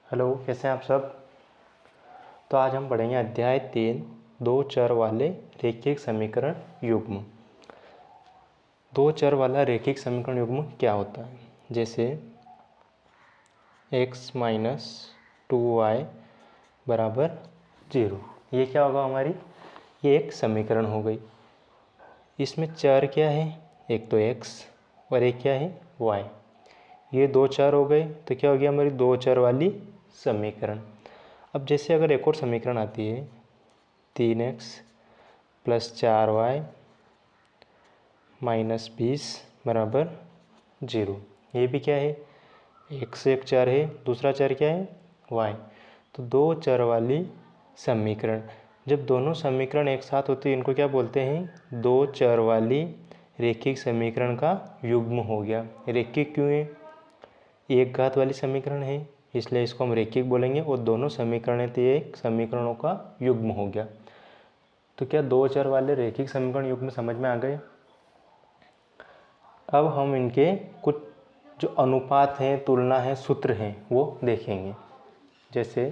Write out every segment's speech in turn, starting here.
Hello, कैसे हैं आप सब। तो आज हम पढ़ेंगे अध्याय 3 दो चर वाले रैखिक समीकरण युग्म। दो चर वाला रैखिक समीकरण युग्म क्या होता है। जैसे x माइनस 2y बराबर 0, ये क्या होगा हमारी, ये एक समीकरण हो गई। इसमें चर क्या है, एक तो x और एक क्या है y। ये दो चर हो गए तो क्या हो गया हमारी दो चर वाली समीकरण। अब जैसे अगर एक और समीकरण आती है 3x प्लस 4y माइनस 20 बराबर 0, ये भी क्या है, एक से एक चर है, दूसरा चर क्या है y। तो दो चर वाली समीकरण, जब दोनों समीकरण एक साथ होती है इनको क्या बोलते हैं, दो चर वाली रैखिक समीकरण का युग्म हो गया। रैखिक क्यों है, एक घात वाली समीकरण है इसलिए इसको हम रैखिक बोलेंगे, और दोनों समीकरण तो एक समीकरणों का युग्म हो गया। तो क्या दो चर वाले रैखिक समीकरण युग्म समझ में आ गए। अब हम इनके कुछ जो अनुपात हैं, तुलना है, सूत्र हैं वो देखेंगे। जैसे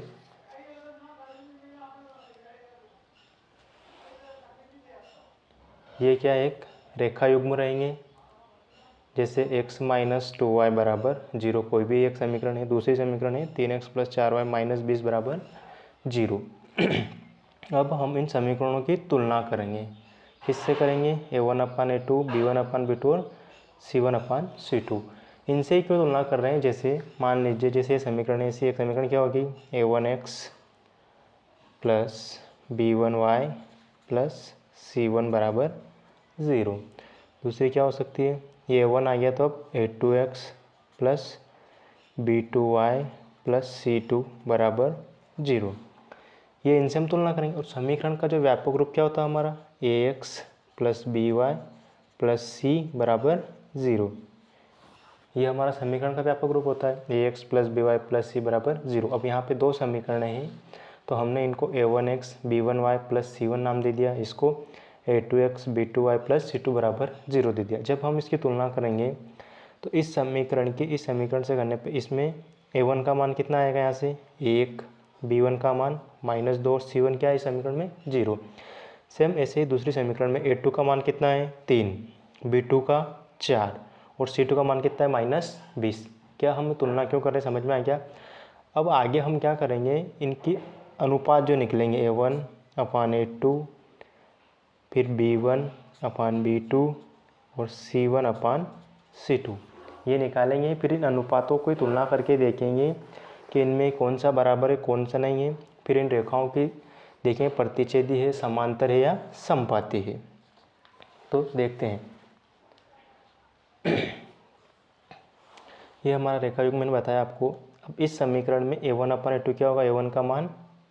ये क्या एक रेखा युग्म रहेंगे। जैसे x माइनस 2y बराबर 0, कोई भी एक समीकरण है। दूसरी समीकरण है 3x प्लस 4y माइनस 20 बराबर 0। अब हम इन समीकरणों की तुलना करेंगे। किससे करेंगे, a1 अपान a2, b1 अपान b2 और c1 अपान c2। इनसे ही क्यों तुलना कर रहे हैं, जैसे मान लीजिए जैसे ये समीकरण है, ऐसी एक समीकरण क्या होगी, a1x plus b1y plus c1 बराबर 0। दूसरी क्या हो सकती है, ये a1 आ गया तो अब a2x plus b2y plus c2 बराबर 0। ये इनसे हम तुलना करेंगे। और समीकरण का जो व्यापक रूप क्या होता है हमारा, ax plus by plus c बराबर 0। ये हमारा समीकरण का व्यापक रूप होता है, ax plus by plus c बराबर 0। अब यहाँ पे दो समीकरण हैं तो हमने इनको a1x b1y प्लस c1 नाम दे दिया, इसको a2x b2y प्लस c2 बराबर 0 दे दिया। जब हम इसकी तुलना करेंगे तो इस समीकरण की इस समीकरण से करने पे इसमें a1 का मान कितना आएगा, यहाँ से 1, b1 का मान -2 और c1 क्या है इस समीकरण में 0। सेम ऐसे ही दूसरी समीकरण में a2 का मान कितना है 3, b2 का 4 और c2 का मान कितना है -20। क्या हम तुलना क्यों कर रहे हैं, समझ में आ गया। अब आगे हम क्या करेंगे, इनकी अनुपात जो निकलेंगे a1 अपान a2, फिर b1 अपान b2 और c1 अपान c2, ये निकालेंगे। फिर इन अनुपातों की तुलना करके देखेंगे कि इनमें कौन सा बराबर है कौन सा नहीं है। फिर इन रेखाओं की देखेंगे प्रतिच्छेदी है, समांतर है या समपाती है। तो देखते हैं। ये हमारा रेखा युग्म मैंने बताया आपको। अब इस समीकरण में a1 अपान a2 क्या होगा, a1 का मान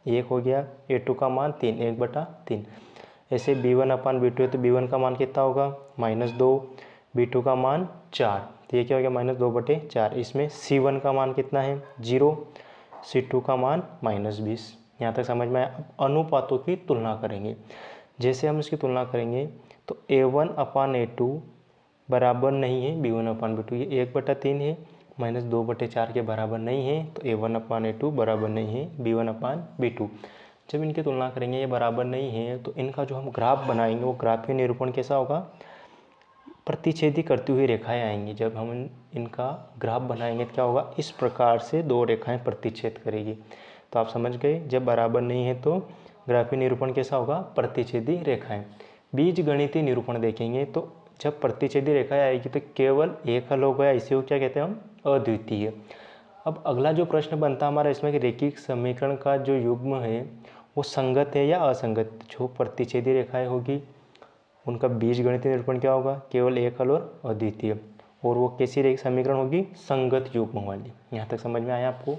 1 हो गया, a2 का मान 3, 1/3। ऐसे b1 अपान b2 है तो b1 का मान कितना होगा -2, b2 का मान 4, तो ये क्या हो गया -2/4। इसमें c1 का मान कितना है 0, c2 का मान -20। यहाँ तक समझ में आया। अब अनुपातों की तुलना करेंगे। जैसे हम इसकी तुलना करेंगे तो a1 अपान a2 बराबर नहीं है b1 अपान b2, ये 1/3 है, -2/4 के बराबर नहीं है, तो a1 अपान a2 बराबर नहीं है b1 अपान b2। जब इनकी तुलना करेंगे ये बराबर नहीं है तो इनका जो हम ग्राफ बनाएंगे वो ग्राफीय निरूपण कैसा होगा, प्रतिच्छेदी करती हुई रेखाएं आएंगी। जब हम इनका ग्राफ बनाएंगे तो क्या होगा, इस प्रकार से दो रेखाएं प्रतिच्छेद करेगी। तो आप समझ गए, जब बराबर नहीं है तो ग्राफीय निरूपण कैसा होगा, प्रतिच्छेदी रेखाएं। बीज गणितीय निरूपण देखेंगे तो जब प्रतिच्छेदी रेखाएं आएगी तो केवल एक हल हो गया, इसी को क्या कहते हैं हम, अद्वितीय। अब अगला जो प्रश्न बनता है हमारा इसमें कि रैखिक समीकरण का जो युग्म है वो संगत है या असंगत। जो प्रतिच्छेदी रेखाएं होगी उनका बीजगणितीय निरूपण क्या होगा, केवल एक हल और अद्वितीय। और वो कैसी रैखिक समीकरण होगी, संगत युग्म वाली। यहाँ तक समझ में आया आपको।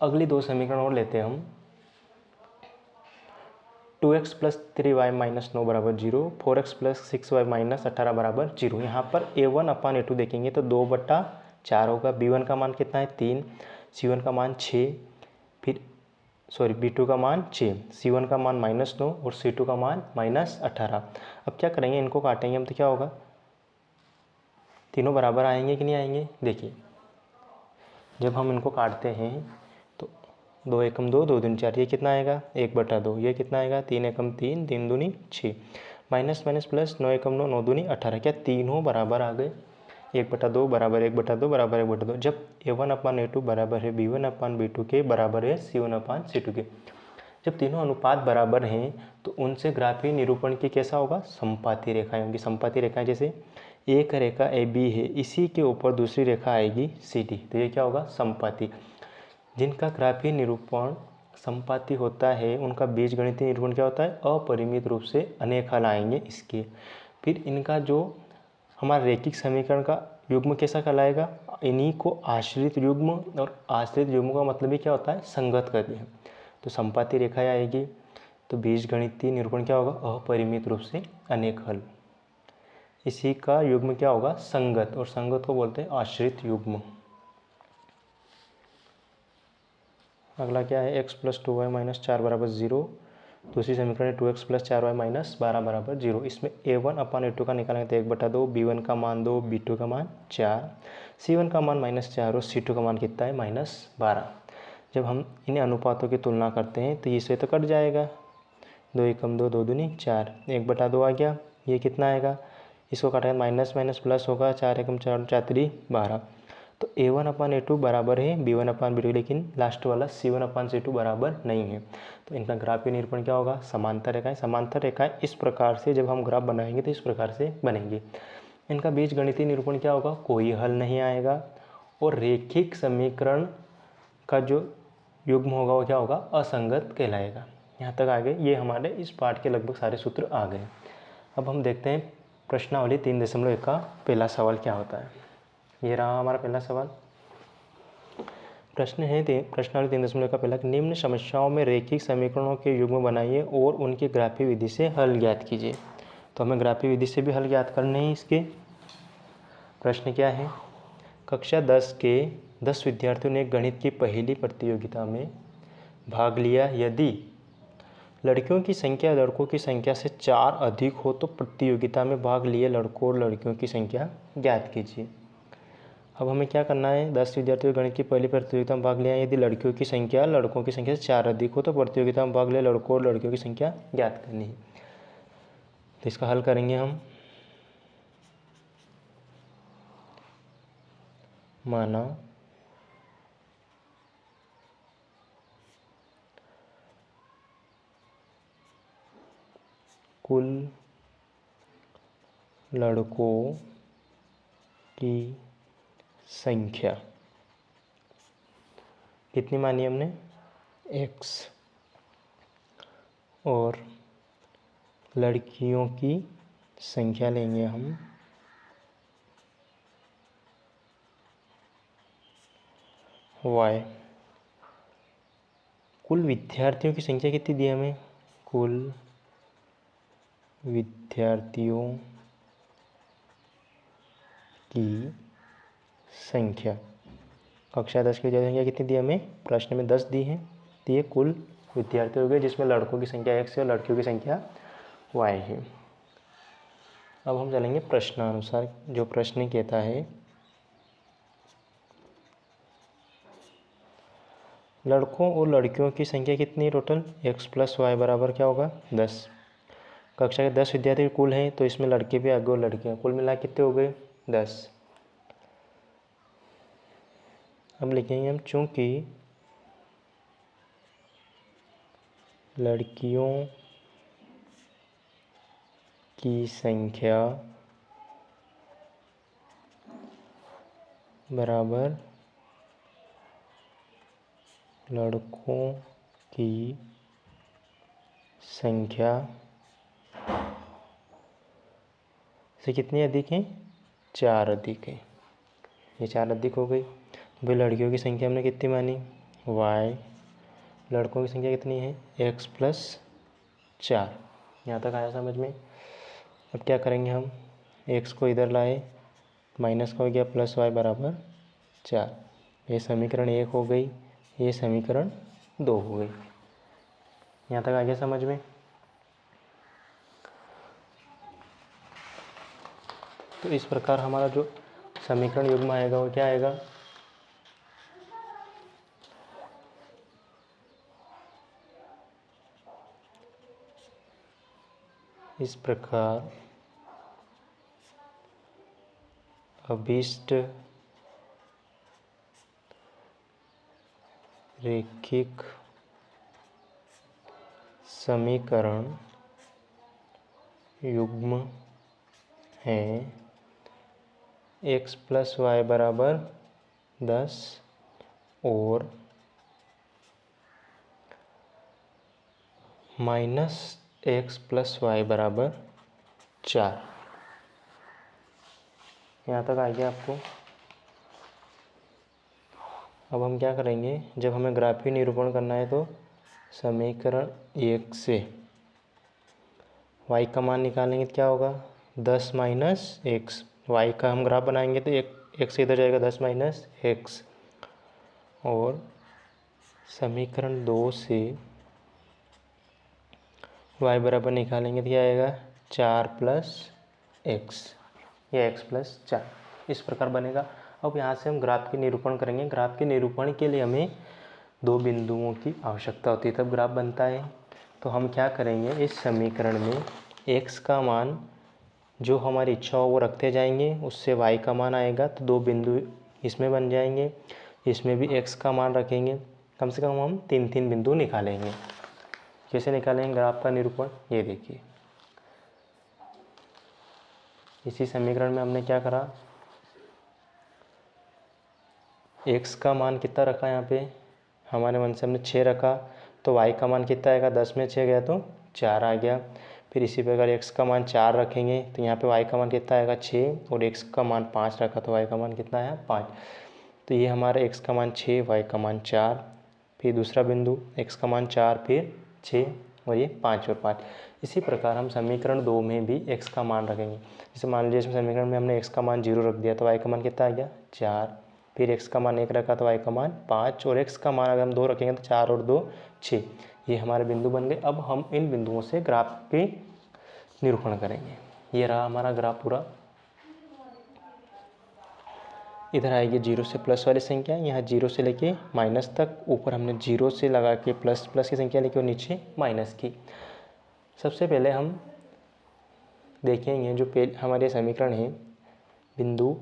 अगली दो समीकरण और लेते हैं हम। 2x प्लस 3y माइनस 9 बराबर 0, 4x प्लस 6y माइनस 18 बराबर 0। यहाँ पर a1 अपान a2 देखेंगे तो 2/4 होगा। b1 का मान कितना है 3, c1 का मान 6, फिर b2 का मान 6, c1 का मान -9 और c2 का मान -18। अब क्या करेंगे, इनको काटेंगे हम तो क्या होगा, तीनों बराबर आएंगे कि नहीं आएंगे। देखिए जब हम इनको काटते हैं तो 2 एकम 2, 2 दूनी 4, ये कितना आएगा 1/2, ये कितना आएगा 3 एकम 3, 3 दूनी 6, माइनस माइनस प्लस 9 एकम 9, 9 दूनी 18, क्या तीनों बराबर आ गए, 1/2 बराबर 1/2 बराबर 1/2। जब A1/A2 बराबर है B1/B2 के, बराबर है C1/C2 के, जब तीनों अनुपात बराबर हैं तो उनसे ग्राफीय निरूपण की कैसा होगा, समपाती रेखाएं होंगी। समपाती रेखाएं जैसे एक रेखा AB है, इसी के ऊपर दूसरी रेखा आएगी CD, तो ये क्या होगा, समपाती। जिनका ग्राफीय निरूपण समपाती होता है उनका बीजगणितीय निरूपण क्या होता है, अपरिमित रूप से अनेक हल आएंगे इसके। फिर इनका जो हमारा रैखिक समीकरण का युग्म कैसा कहलाएगा, इन्हीं को आश्रित युग्म, और आश्रित युग्म का मतलब ही क्या होता है, संगत करते हैं। तो समपाती रेखाएं आएगी तो बीजगणितीय निरूपण क्या होगा, अपरिमित रूप से अनेक हल। इसी का युग्म क्या होगा, संगत, और संगत को बोलते हैं आश्रित युग्म। अगला क्या है, x + 2y - 4 = 0। दूसरी समीकरण है 2x + 4y - 12 = 0। इसमें A1/A2 का निकालेंगे तो 1/2, B1 का मान 2, B2 का मान 4, C1 का मान -4 और C2 का मान कितना है, -12। जब हम इन अनुपातों की तुलना करते हैं तो इससे तो कट जाएगा, 2 एकम 2, 2 दूनी 4, 1/2 आ गया, ये कितना आएगा, इसको काटेंगे माइनस माइनस प्लस होगा, 4 एकम 4, 4 3 12। तो A1/A2 बराबर है B1/B2, लेकिन लास्ट वाला C1/C2 बराबर नहीं है। तो इनका ग्राफीय निरूपण क्या होगा, समांतर रेखाएं। समांतर रेखाएं इस प्रकार से जब हम ग्राफ बनाएंगे तो इस प्रकार से बनेंगे। इनका बीजगणितीय निरूपण क्या होगा, कोई हल नहीं आएगा, और रैखिक समीकरण का जो युग्म होगा वो क्या होगा, असंगत कहलाएगा। यहाँ तक आ गए, ये हमारे इस पाठ के लगभग सारे सूत्र आ गए। अब हम देखते हैं प्रश्नावली 3.1 का पहला सवाल क्या होता है। ये रहा हमारा पहला सवाल। प्रश्न है प्रश्नावली 3.1 का पहला, निम्न समस्याओं में रैखिक समीकरणों के युग्म बनाइए और उनकी ग्राफीय विधि से हल ज्ञात कीजिए। तो हमें ग्राफीय विधि से भी हल ज्ञात करने हैं इसके। प्रश्न क्या है, कक्षा 10 के 10 विद्यार्थियों ने गणित की पहली प्रतियोगिता में भाग लिया। यदि लड़कियों की संख्या लड़कों की संख्या से 4 अधिक हो तो प्रतियोगिता में भाग लिए लड़कों और लड़कियों की संख्या ज्ञात कीजिए। अब हमें क्या करना है, 10 विद्यार्थियों गणित की पहली प्रतियोगिता में भाग लिया। यदि लड़कियों की संख्या लड़कों की संख्या से 4 अधिक हो तो प्रतियोगिता में भाग लिए लड़कों और लड़कियों की संख्या ज्ञात करनी है। तो इसका हल करेंगे हम। माना कुल लड़कों की संख्या कितनी मानी हमने, x, और लड़कियों की संख्या लेंगे हम y। कुल विद्यार्थियों की संख्या कितनी दी हमें, कुल विद्यार्थियों की संख्या, कक्षा 10 की विद्यार्थियों की संख्या कितनी दी हमें, प्रश्न में 10 दी है, तो ये कुल विद्यार्थी हो गए जिसमें लड़कों की संख्या x है और लड़कियों की संख्या y है। अब हम चलेंगे प्रश्नानुसार। जो प्रश्न कहता है लड़कों और लड़कियों की संख्या कितनी है टोटल, x + y बराबर क्या होगा 10। कक्षा के 10 विद्यार्थी कुल हैं तो इसमें लड़के भी आगे और लड़कियाँ, कुल मिला कितने हो गए 10। अब लिखेंगे हम, चूँकि लड़कियों की संख्या बराबर लड़कों की संख्या से कितनी अधिक है, 4 अधिक है। ये 4 अधिक हो गई। भाई लड़कियों की संख्या हमने कितनी मानी, y, लड़कों की संख्या कितनी है, x + 4। यहाँ तक आया समझ में। अब क्या करेंगे हम, x को इधर लाए, माइनस का हो गया + y बराबर 4। ये समीकरण 1 हो गई, ये समीकरण 2 हो गई। यहाँ तक आ गया समझ में। तो इस प्रकार हमारा जो समीकरण युग्म आएगा वो क्या आएगा, इस प्रकार अभीष्ट रैखिक समीकरण युग्म है x + y बराबर 10 और -x + y बराबर 4। यहाँ तक आ गया आपको। अब हम क्या करेंगे, जब हमें ग्राफीय निरूपण करना है तो समीकरण 1 से y का मान निकालेंगे तो क्या होगा 10 - x। y का हम ग्राफ बनाएंगे तो एक से इधर जाएगा 10 - x, और समीकरण 2 से y बराबर निकालेंगे तो क्या आएगा 4 + x या x + 4, इस प्रकार बनेगा। अब यहाँ से हम ग्राफ के निरूपण करेंगे। ग्राफ के निरूपण के लिए हमें दो बिंदुओं की आवश्यकता होती है तब ग्राफ बनता है। तो हम क्या करेंगे, इस समीकरण में x का मान जो हमारी इच्छा हो वो रखते जाएंगे, उससे y का मान आएगा तो दो बिंदु इसमें बन जाएंगे। इसमें भी x का मान रखेंगे, कम से कम हम 3 बिंदु निकालेंगे। कैसे निकालेंगे ग्राफ का निरूपण, ये देखिए। इसी समीकरण में हमने क्या करा, x का मान कितना रखा, यहाँ पे हमारे मन से हमने 6 रखा, तो y का मान कितना आएगा, 10 में 6 गया तो 4 आ गया। फिर इसी प्रकार x का मान 4 रखेंगे तो यहाँ पे y का मान कितना आएगा 6, और x का मान 5 रखा तो y का मान कितना आया 5। तो ये हमारा x का मान 6, y का मान 4। फिर दूसरा बिंदु x का मान 4 फिर 6 और ये 5 और 5। इसी प्रकार हम समीकरण 2 में भी x का मान रखेंगे। जैसे मान लीजिए इसमें समीकरण में हमने x का मान 0 रख दिया तो y का मान कितना आ गया 4। फिर x का मान 1 रखा तो y का मान 5, और x का मान अगर हम 2 रखेंगे तो 4 और 2 6। ये हमारे बिंदु बन गए। अब हम इन बिंदुओं से ग्राफ के निरूपण करेंगे। ये रहा हमारा ग्राफ पूरा। इधर आएगी 0 से प्लस वाली संख्या, यहाँ 0 से लेके माइनस तक। ऊपर हमने 0 से लगा के प्लस की संख्या लिखी और नीचे माइनस की। सबसे पहले हम देखेंगे जो हमारे समीकरण है बिंदु,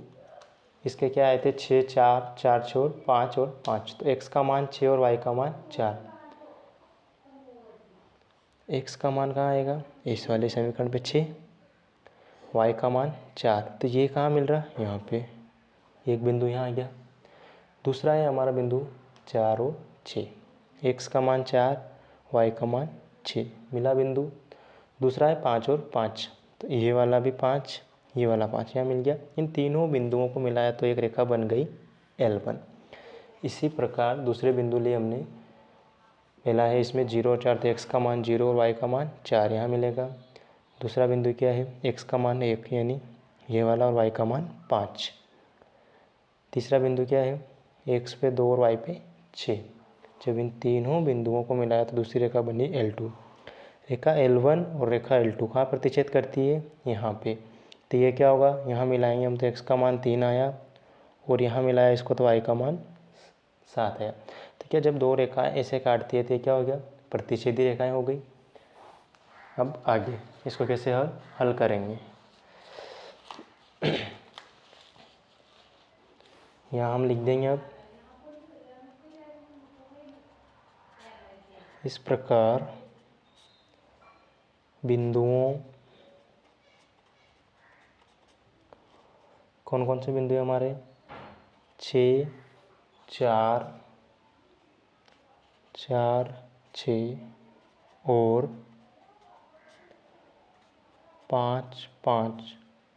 इसके क्या आए थे 6 4 4 छोड़ 5 और 5। तो x का मान 6 और y का मान 4। x का मान कहाँ आएगा, इस वाले समीकरण पे 6, y का मान 4। तो ये कहाँ मिल रहा है, यहाँ पे एक बिंदु यहाँ आ गया। दूसरा है हमारा बिंदु 4 और 6, x का मान 4 y का मान 6 मिला बिंदु। दूसरा है 5 और 5, तो ये वाला भी 5 ये वाला 5 यहाँ मिल गया। इन तीनों बिंदुओं को मिलाया तो एक रेखा बन गई L1। इसी प्रकार दूसरे बिंदु लिए हमने, पहला है इसमें 0 और 4, तो x का मान 0 और y का मान 4 यहाँ मिलेगा। दूसरा बिंदु क्या है, x का मान 1 यानी ये वाला और y का मान 5। तीसरा बिंदु क्या है, x पे 2 और y पे 6। जब इन तीनों बिंदुओं को मिलाया तो दूसरी रेखा बनी L2। रेखा L1 और रेखा L2 कहाँ प्रतिच्छेद करती है, यहाँ पे। तो ये क्या होगा, यहाँ मिलाएंगे हम तो x का मान 3 आया, और यहाँ मिलाया इसको तो y का मान 7 आया। तो क्या जब दो रेखाएं ऐसे काटती है तो ये क्या हो गया, प्रतिच्छेदी रेखाएं हो गई। अब आगे इसको कैसे हल करेंगे, यहाँ हम लिख देंगे अब इस प्रकार बिंदुओं, कौन कौन से बिंदु है हमारे, 6 4 4 6 और 5 5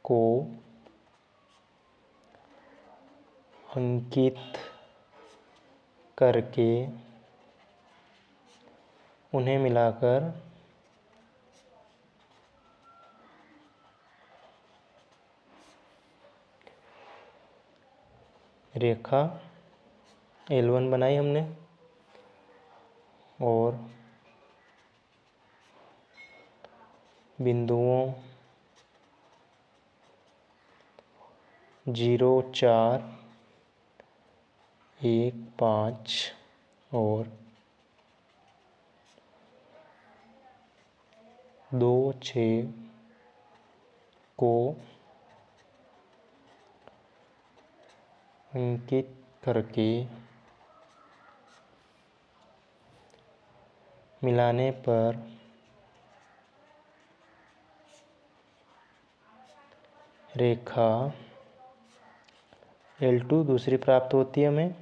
को अंकित करके उन्हें मिलाकर रेखा L1 बनाई हमने, और बिंदुओं 0 4 1 5 और 2 6 को अंकित करके मिलाने पर रेखा L2 दूसरी प्राप्त होती है हमें।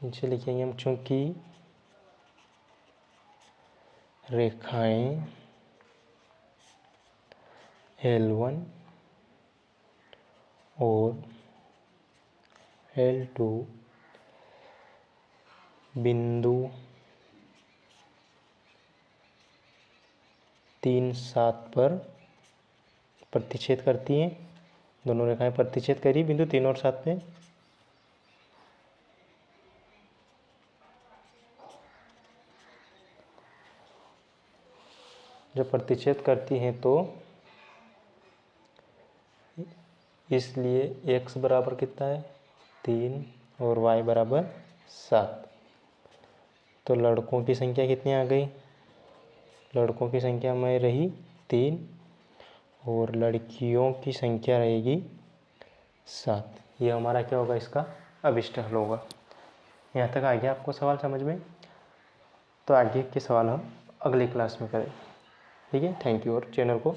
नीचे लिखेंगे हम, चूंकि रेखाएं L1 और L2 बिंदु 3, 7 पर प्रतिच्छेद करती हैं। दोनों रेखाएं प्रतिच्छेद करी बिंदु 3 और 7 पे। जब प्रतिच्छेद करती हैं तो इसलिए x बराबर कितना है 3 और y बराबर 7। तो लड़कों की संख्या कितनी आ गई, लड़कों की संख्या में रही 3 और लड़कियों की संख्या रहेगी 7। ये हमारा क्या होगा, इसका अभिष्ट हल होगा। यहाँ तक आ गया आपको सवाल समझ में? तो आगे के सवाल हम अगली क्लास में करें। ठीक है, थैंक यू। और चैनल को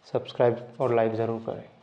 सब्सक्राइब और लाइक ज़रूर करें।